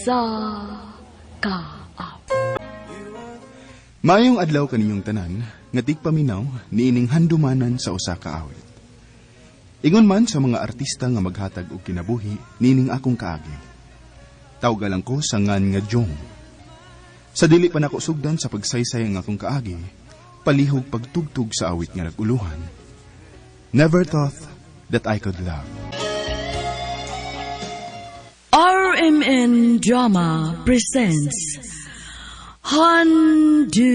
usa ka awit. Maayong adlaw kaninyong tanan, nga tigpaminaw niining handumanan sa usa ka awit. Ingon man sa mga artista nga maghatag og kinabuhi nining akong kaagi. Tawgalan ko sa ngan nga Jong. Sa dili pa nako sugdan sa pagsaysay ang akong kaagi, palihog pagtugtog sa awit nga naguluhan. Never thought that I could love. RMN Drama presents Handumanan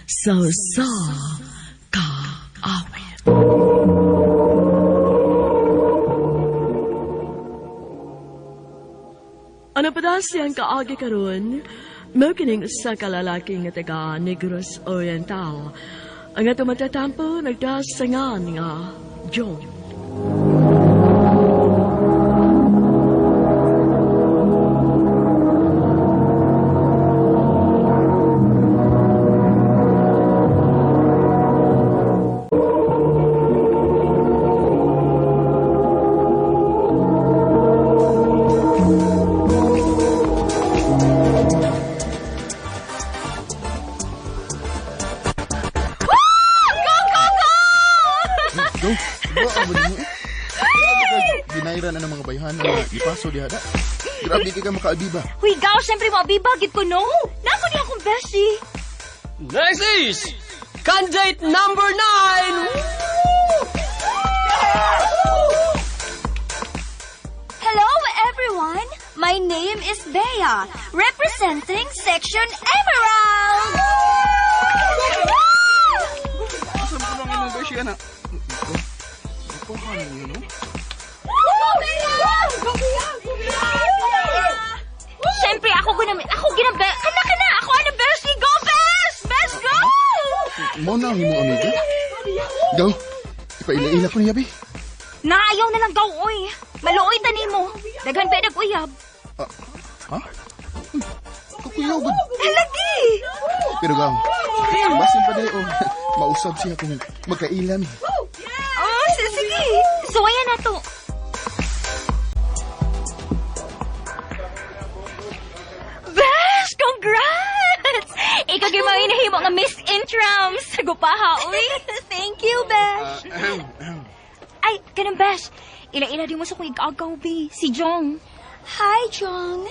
sa usa ka awit. Ano pa daw siyang kaagi karon? Mao kining usa ka lalaki nga taga Negros Oriental. Ang ato matatampo nagdasangan nga Jong. Ginairan na ng mga bayhan na ipaso diha da. Grabe di ka makaalbiba. Huy, gaw, siyempre mabiba, gid ko no. Nako niya akong beshi. Next is candidate number 9. Hello, everyone. My name is Bea, representing Section Emerald. Asa mo lang imong beshi ana? Paano yun, no? Siyempre, ako ginambe. Kana, ako ano, beshi. Go, best! Best, go! Mo na ang imong amiga. Gaw, ipaila-ila ko niya, be. Naayaw na lang gaw, oy. Maluoy tani mo. Daghan pa nag-uyab. Ha? Kakuyaw ba? Halagi! Pero gaw, masin pa dayo, mausab siya kung magkailan. Oh, sige. So, ayan na to. Besh, congrats! Ikaw yung mga inahimo nga Miss Intrams. Gupaha, uy. Thank you, Besh. Ay, ganun, Besh. Ila-ila din mo sa kong igagaw, be. Si Jong. Hi, Jong.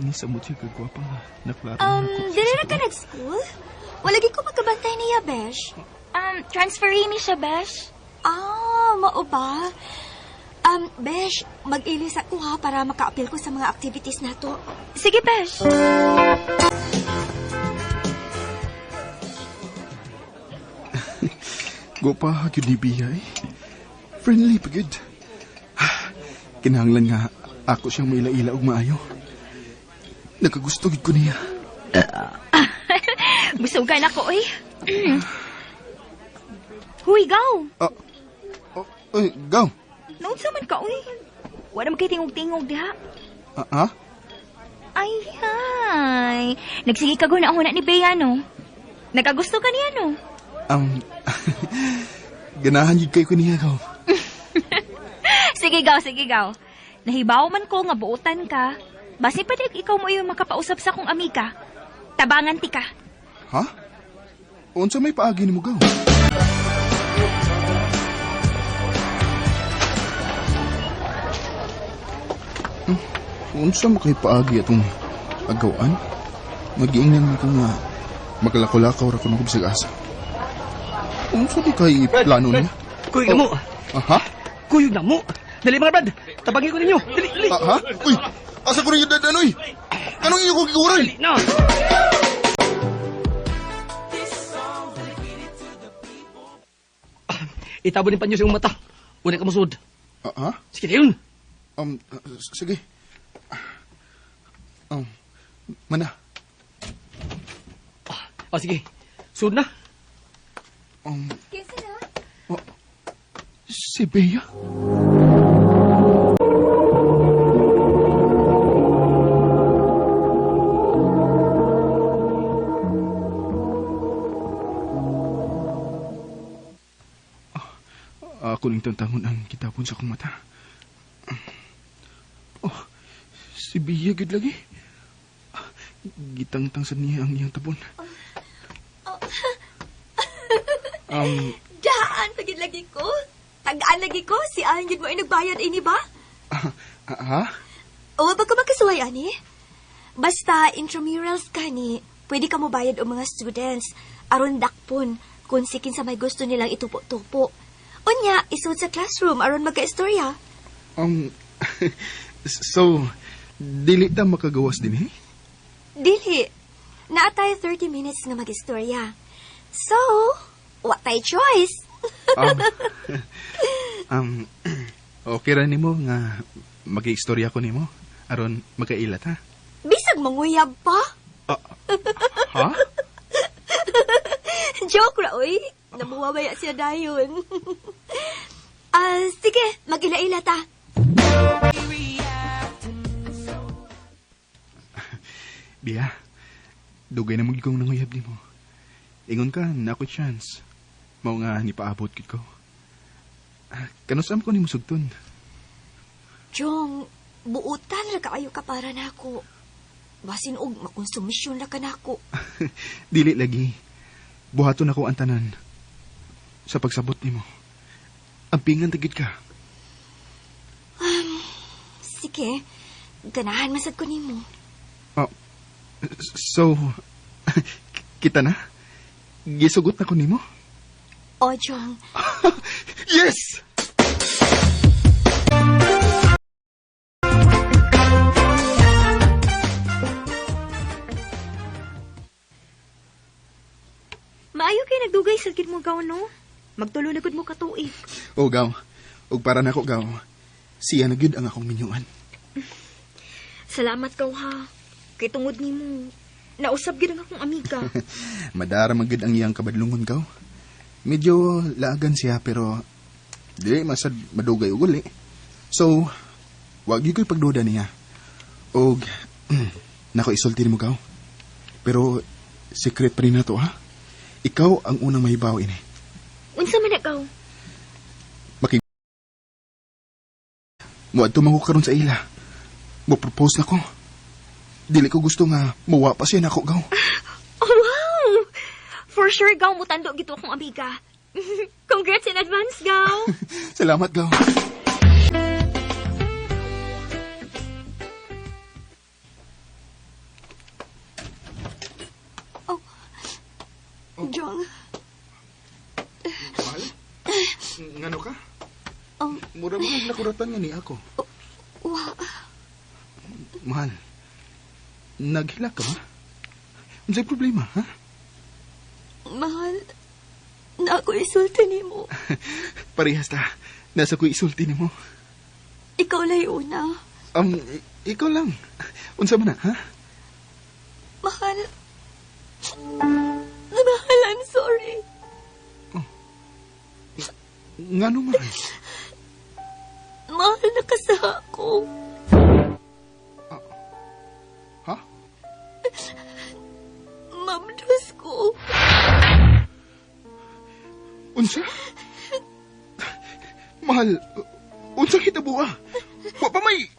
Nisa mo siya kagwapa nga. Naklaro Dili na ka nag-school? Walagi ko magkabantay niya, Besh. Transferee ni siya, Besh. Mao ba? Besh, mag-ilis ako ha para maka-appeal ko sa mga activities na to. Sige, Besh. Gwapa, yun ni Bia eh. Friendly pa good. Kinahanglan nga ako siyang maila-ila og maayo. Nakagusto gid ko niya. Busugan ako, eh. Huy, gaw. Gaw. Noon sa man ka, uy. Wala mo kayo tingog-tingog, diha. Ha? Ay, nagsige ka guna ako na ni Bea, no? Nakagusto ka niya, no? Ganahan yun kayo ko niya, gaw. Sige, gaw. Nahibaw man ko nga buutan ka. Basi pa din ikaw mo yung makapausap sa kong amiga. Tabangan ti ka. Ha? Unsa may paagi ni mo, gaw? Unsa mo kay paagi atong agawan? Mag-iingnan mo ko nga maglakaw-lakaw ra ko ng kubsig asa. Unsa di kay plano niya? Kuyog na mo. Ha? Kuyog na mo. Dali mga brad. Tabangin ko ninyo. Dali. Ha? Uy! Asa ko rin yung dadanoy? Anong iyo ko kikuran? Dali na. Itabonin pa niyo sa iyong mata. Una ka masud. Ha? Sige na yun. Sige. Mana? Sige. Sud na. Kinsa na? Si Bea? Ako ning tantangon ang kitapon sa akong mata. Si Bia gid lagi. Gitangtang sa niya ang iyang tabon. Daan, pagid lagi ko. Tagaan lagi ko, si Angel mo ay nagbayad ini ba? Ha? O, ba ka magkasuway, ani? Basta, intramurals ka ni, pwede ka mo bayad o mga students. Aron dakpon, kung sikin sa may gusto nilang itupo-tupo. Unya, isud sa classroom, aron magka-istorya. So, dili ta makagawas din eh? Dili, naatay 30 minutes nga mag-istorya. So, what tay choice? Okay ra nimo nga mag-istorya ko nimo aron magkailat ha? Bisag manguyab pa? Ha? Joke ra, oy. Nabuwabaya siya dayon. Sige, mag-ila-ila ta. Bia, dugay na magigong nanguyab nimo. Ingon ka, na ako chance. Mao nga ni paabot gid ko. Kanusam ko nimo sugton. Jong, buutan ra kaayo ka para nako. Basin og makonsumisyon ra ka nako. Dili lagi. Buhaton ako ang tanan. Sa pagsabot nimo. Ampingan tagid ka. Sige, ganahan masad ko nimo. So, kita na? Gisugot na ko nimo? O, Jong. Yes! Maayo kay nagdugay sa gid mo gaw no. Magtulo na gud mo katuig. O gaw, og para na ko gaw, siya na gyud ang akong minyuan. Salamat kaw ha. Kay tungod nimo, nausab gid ang akong amiga. Madara man gyud ang iyang kabadlungon gaw. Medyo laagan siya pero dili masad madugay ug uli. So, wag gyud ko'y pagduda niya. Og nako isulti mo gaw. Pero secret pa rin na to ha. Ikaw ang unang mahibaw ini. Unsa man ikaw? Muadto man ko karon sa ila. Mo propose na ko. Dili ko gusto nga mawa pa siya nako gaw. Oh, wow! For sure, gaw mo tando gito akong amiga. Congrats in advance, gaw! Salamat gaw. Jong. Mahal? Ngano ka? Mura-mura nakuratan nga ni ako. Mahal, naghila ka ba? Unsay problema, ha? Mahal, na ako isulti nimo. Parehas ta. Nasa ko isulti nimo. Ikaw lay una. Ikaw lang. Unsa man na, ha? Mahal. Mahal, I'm sorry. Ngano mahal? Mahal na kasa ako. Ha? Mamdos ko. Unsa? Mahal, unsa kita buwa? Wa pa may...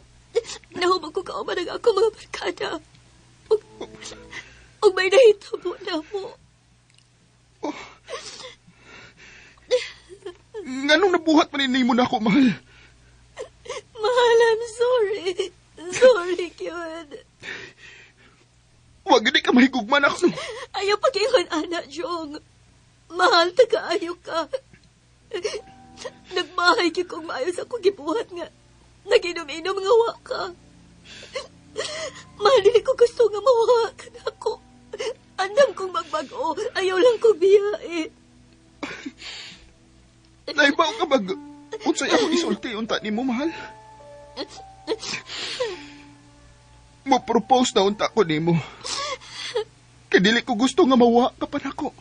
Nahubag ko kauman ang ako mga barkada. Og may nahitabo na mo. Nganong nabuhat maninay mo na ako, mahal? Mahal, I'm sorry. Sorry, Kyon. Wag hindi ka mahigugman ako. Ayaw pag-ingon, anak, Jong. Mahal, taga-ayo ka. Nagmahay ki kong maayos ako gibuhat nga. Naginom-inom nga wa ka. Mahal, dili ko gusto nga mawa ka na ako. Andam kong magbago. Ayaw lang ko biyae. Naibaw ka bag... Unsay ako isulti, unta ni mo, mahal? Mo-propose na unta ko ni mo. Kadili ko gusto nga mawa ka pa nako.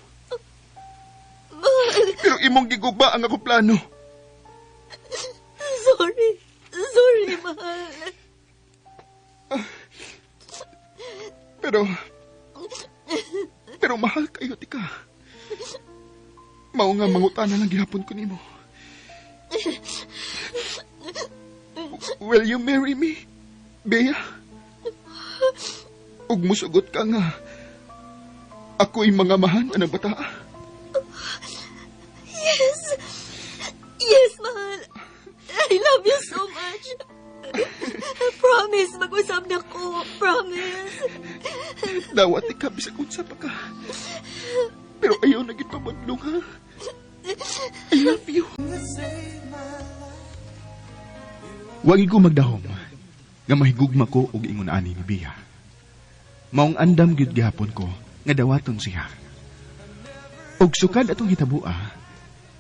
Pero imong giguba ang ako plano. Sorry. Sorry, mahal. Pero mahal kayo, tika. Mao nga mangutana lang gihapon ko nimo. Will you marry me, Bea? ug musugot ka nga ako'y mga mahan anang bata. Yes. Yes, mahal. I love you so much. Promise, mag-usap na ko. Promise. Dawat ka bisag unsa pa ka. Pero ayaw na gipamudlong ha. I love you. Wagi ko magdahom nga mahigugma ko og ingon ani ni Bia. Maong andam gyud gihapon ko nga dawaton siya. Og sukad atong hitabua,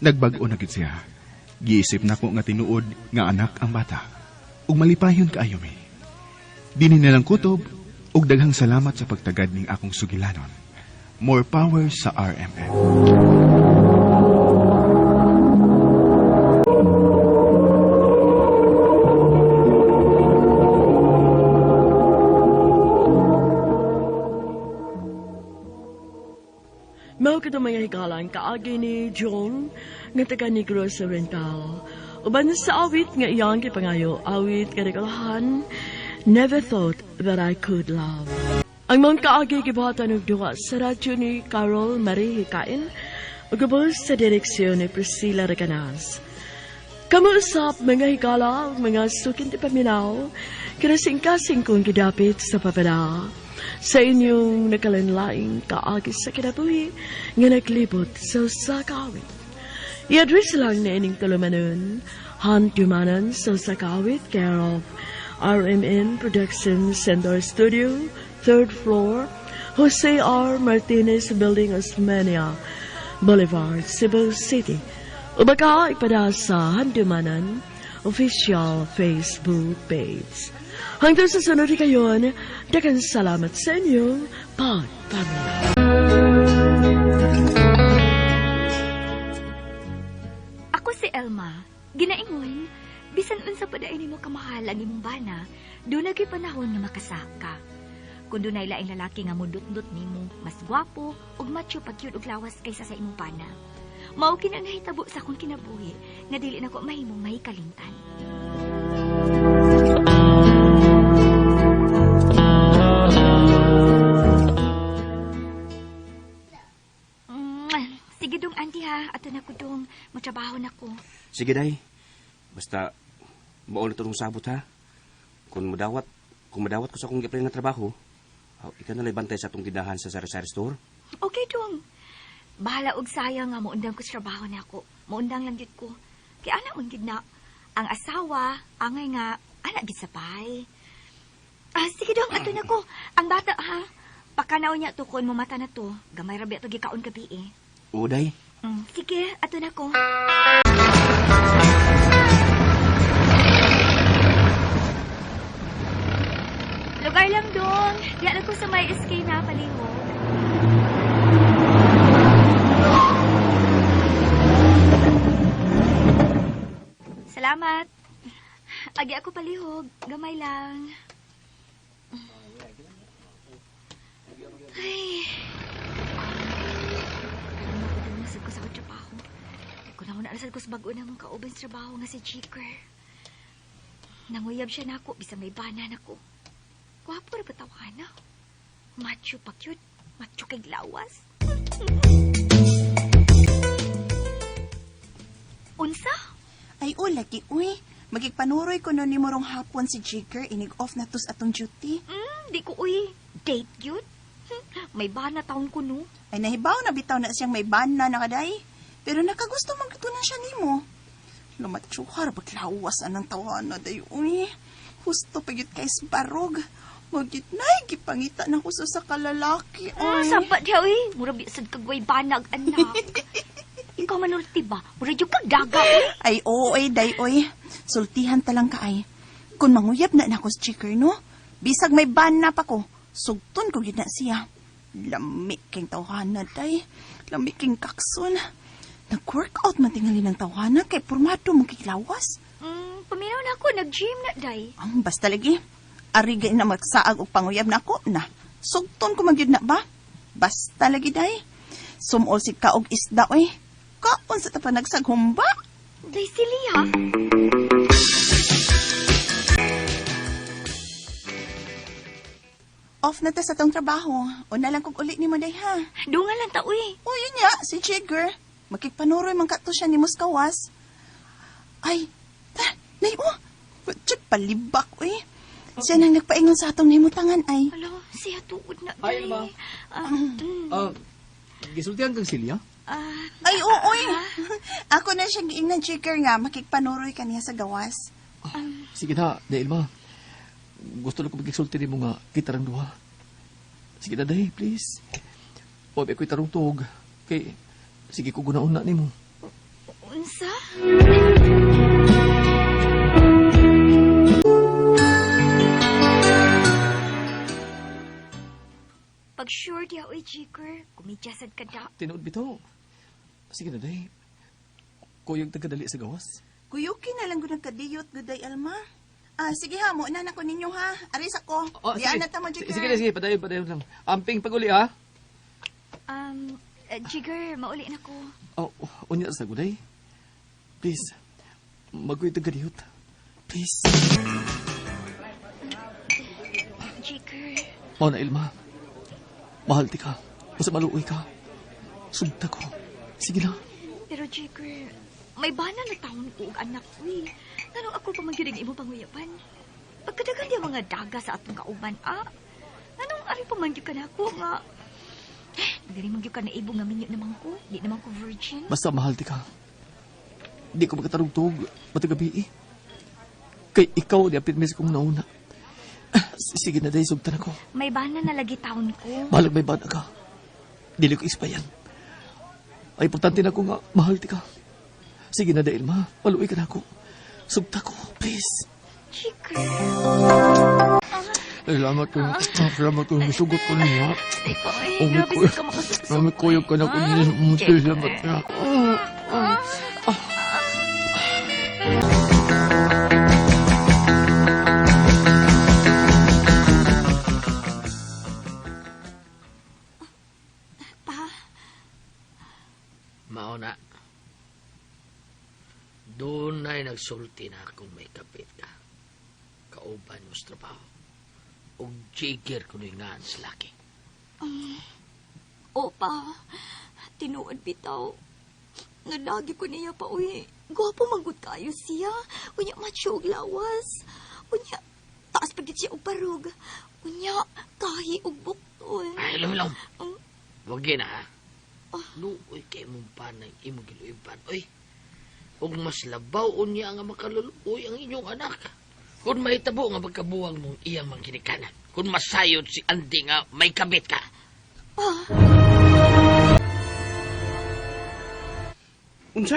nagbag-o na gyud siya. Giisip na ko nga tinuod nga anak ang bata. Ug malipayon kaayo mi. Dini na lang kutob ug daghang salamat sa pagtagad ning akong sugilanon. More power sa RMN. Mao kita mga hikalang kaagi ni Jong nga taga Negros Oriental. Uban sa awit nga iyang kipangayo, awit kadagalahan, Never Thought That I Could Love. Ang mga kaagi gibuhatan ng duwa sa radyo ni Carol Marie Hikain, ugabos sa direksyon ni Priscilla Reganas. Kamuusap mga hikala, mga sukin ti paminaw, kinasing-kasing kong gidapit sa papala. Sa inyong nakalanlaing kaagi sa kinabuhi nga naglibot sa sakawit. I-address lang na ining tulumanon, Handumanan sa sakawit, care of RMN Production Center Studio, 3rd floor, Jose R. Martinez Building, Osmeña Boulevard, Cebu City. Ubaka ipada sa Handumanan official Facebook page. Hanggang sa sunod kayon, daghang salamat sa inyong pagpamilya. Ako si Elma. Ginaingon, bisan unsa pa dayon nimo kamahalan imong bana, doon lagi panahon nga makasaka. Kung doon ay laing lalaki nga mudot-dot nimo, mas gwapo ug macho pagyud og lawas kaysa sa imong bana. Mao kina nahitabo sa akong kinabuhi nga dili nako mahimong mahikalimtan. Sige dong, auntie ha. Ato na ko dong. Matrabaho na ko. Sige, day. Basta, maon na itong sabot, ha? Kung madawat ko sa akong gipray nga trabaho, ikaw na bantay sa itong tindahan sa sari-sari store. Okay dong. Bahala og sayang nga maundang ko sa trabaho na ako. Maundang lang yun ko. Kaya anak mong na, ang asawa, angay nga, anak gid sa bahay. Sige dong, ato na ko. Ang bata ha. Pakanaw niya to kon mo mata na to. Gamay rabi ato gikaon gabi eh. Oo, day. Sige, ato na ko. Lugar lang dong. Diyan ako sa may SK na palihog. Salamat. Agi ako palihog. Gamay lang. Ay. Nasad ko sa trabaho. Kung ako nasad ko sa bago na mong kauban sa trabaho nga si Chicker. Nanguyab siya na ako, bisa may bana na ko. Gwapo rin batawa na. Macho pa cute. Macho kay lawas. Unsa? Ay, lagi, uy. Magigpanuroy ko nun ni morong hapon si Jigger, inig-off na tos atong duty. Di ko uy. Date cute? May bana taon ko no. Ay, nahibaw na bitaw na siyang may bana na kaday. Pero nakagusto magkatunan siya nimo. Lumatsuhar, baglawas anang tawa na day, uy. Husto pa yun kay barog. Magit na, gipangita na kuso sa kalalaki, uy. Sampat siya uy. Mura bisad kagway banag, anak. Ikaw manulti ba? Mura yung kagdaga, uy. Ay, oo, ay, day, uy. Sultihan talang ka, ay. Kung manguyab na na ko si Chicker, no? Bisag may bana pa ko. Sugton ko yun na siya. Lamik king tawhana, day. Lamik king kakson. Nag-workout man tingali ng tawhana kay pormado mong kiklawas. Paminaw na ako, nag-gym na, day. Ang basta lagi. Arigay na magsaag o panguyab na ako na. Sugton ko magyud na ba? Basta lagi, day. Sumol si kaog isda, oy. Kaon sa tapan nagsaghumba. Day sili, ha? off na ta sa tong trabaho. O na lang kog uli ni mo day ha. Dungan lang ta, uy. O yun ya, si Jigger. Makikpanuroy man kato siya ni Muskawas. Ay, nayo. Check palibak, uy. Siya nang nagpaingon sa atong nimutangan ay. Alo, siya tuod na. Ay, Elma. Gisultihan kang Silya? Ay, uy. Ako na siya giingnan Jigger nga, makikpanuroy ka niya sa gawas. Sige na, Elma. Gusto na ko magkisulti mo nga kita rang duha. Sige na, day, please. Huwag ako'y tarong tog. Kay, sige ko gunaon na ni mo. Unsa? Pag sure diya, uy, Jigger, kumidyasad ka da. Tinood bito. Sige na, day. Kuyog tagadali sa gawas. Kuyuki na lang ko nagkadiyot, guday Elma. Sige ha, muna na ko ninyo ha. Aris ako. Sige. Diyan na tamo, Jigger. Sige, padayon lang. Amping paguli, ha? Jigger, mauli na ko. Unya sa guday. Please, magoy tagadiyot. Please. Jigger. Mao na, Elma. Mahal ti ka. Basta maluoy ka. Sugta ko. Sige na. Pero Jigger, may bana na taon ko og anak, uy. Nanong ako pa magiring imo panguyapan? Pagkadagan niya mga daga sa atong kauban, Nanong ari pa man ka na ako nga? Dili man ka na ibo nga minyo naman ko. Di naman ko virgin. Basta mahal ti ka. Di ko magkatarugtog. Matagabi eh. Kay ikaw, di apit mes kong nauna. Sige na, day, sugtan ako. May bana na lagi taon ko. Balag may bana ka. Dili ko ispayan. Ay, importante na ko nga, mahal ti ka. Sige na, day, Elma. Maluwi ka na ako. Sugta ko, please. Jigger. Salamat ko. Misugot ko niya. Ay, grabe ka makasasok. May kuyog ka na ko niya. Salamat na. Mauna. Doon ay nagsulti na kung may kapit ka. Kauban mo sa trabaho. O jigger ko nga sa laki. Opa, tinuod bitaw. Nalagi ko niya pa, uy. Gwapo manggod kayo siya. Unya, macho og lawas. Unya, taas pagit siya og parog. Unya, kahi og buktol. Ay, lumilom. Huwag yun ha. Luoy kay mong panay imong giluiban. Oy, ug mas labaw unya nga makaluluoy ang inyong anak. Kung mahitabo nga magkabuwang mong iyang mangginikanan. Kung masayod si Andy nga may kabit ka. Unsa?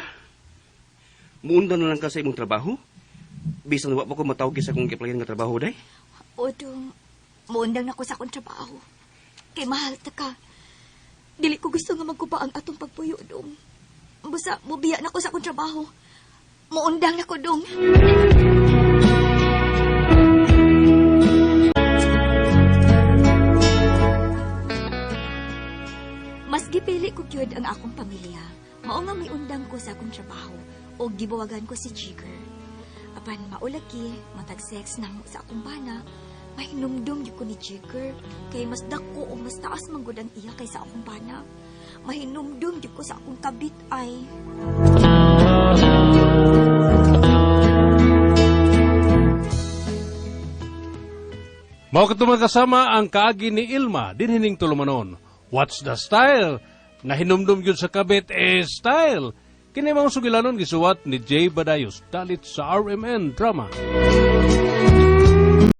Muunda na lang ka sa imong trabaho? Bisan wa pa ko matawag sa akong giplayan nga trabaho, day? Odong, muundang na ko sa akong trabaho. Kay mahal ta ka. Dili ko gusto nga magkuba ang atong pagpuyo, dong. Basta, mubiya na ko sa akong trabaho. Muundang na ko, dong. Mas gipili ko gyud ang akong pamilya. Mao nga may undang ko sa akong trabaho o gibawagan ko si Jigger. Apan maulagi, matag sex nang sa akong bana, mahinumdum gyud ko ni Jigger kay mas dako o mas taas man gud ang iya kaysa akong bana. Mahinumdum gyud ko sa akong kabit ay. Mao katong kasama ang kaagi ni Elma dinhining tulumanon. What's the style? Nga hinumdum gyud sa kabit style. Kini mga sugilanon gisuwat ni J. Badayos dalit sa RMN Drama.